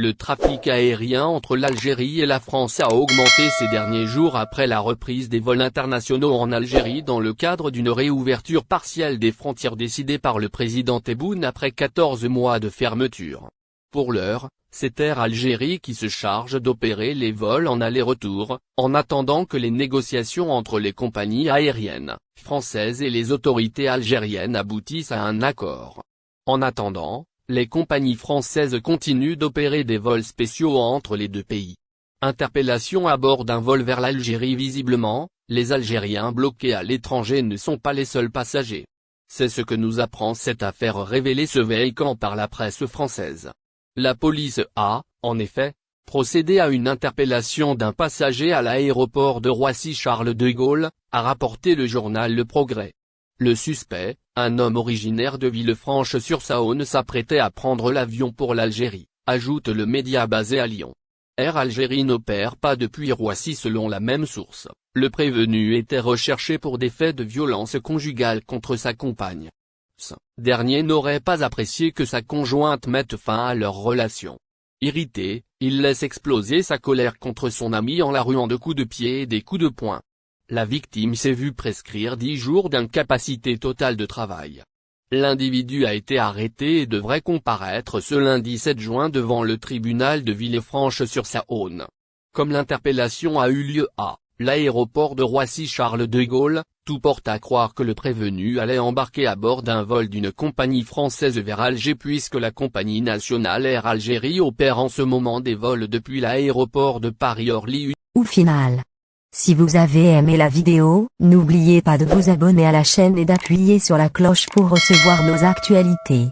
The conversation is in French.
Le trafic aérien entre l'Algérie et la France a augmenté ces derniers jours après la reprise des vols internationaux en Algérie dans le cadre d'une réouverture partielle des frontières décidée par le président Tebboune après 14 mois de fermeture. Pour l'heure, c'est Air Algérie qui se charge d'opérer les vols en aller-retour, en attendant que les négociations entre les compagnies aériennes françaises et les autorités algériennes aboutissent à un accord. En attendant, les compagnies françaises continuent d'opérer des vols spéciaux entre les deux pays. Interpellation à bord d'un vol vers l'Algérie. Visiblement, les Algériens bloqués à l'étranger ne sont pas les seuls passagers. C'est ce que nous apprend cette affaire révélée ce week-end par la presse française. La police a, en effet, procédé à une interpellation d'un passager à l'aéroport de Roissy-Charles de Gaulle, a rapporté le journal Le Progrès. Le suspect, un homme originaire de Villefranche-sur-Saône, s'apprêtait à prendre l'avion pour l'Algérie, ajoute le média basé à Lyon. Air Algérie n'opère pas depuis Roissy selon la même source. Le prévenu était recherché pour des faits de violence conjugale contre sa compagne. Ce dernier n'aurait pas apprécié que sa conjointe mette fin à leur relation. Irrité, il laisse exploser sa colère contre son amie en la ruant de coups de pied et des coups de poing. La victime s'est vue prescrire 10 jours d'incapacité totale de travail. L'individu a été arrêté et devrait comparaître ce lundi 7 juin devant le tribunal de Villefranche-sur-Saône. Comme l'interpellation a eu lieu à l'aéroport de Roissy-Charles de Gaulle, tout porte à croire que le prévenu allait embarquer à bord d'un vol d'une compagnie française vers Alger puisque la compagnie nationale Air Algérie opère en ce moment des vols depuis l'aéroport de Paris-Orly. Au final, si vous avez aimé la vidéo, n'oubliez pas de vous abonner à la chaîne et d'appuyer sur la cloche pour recevoir nos actualités.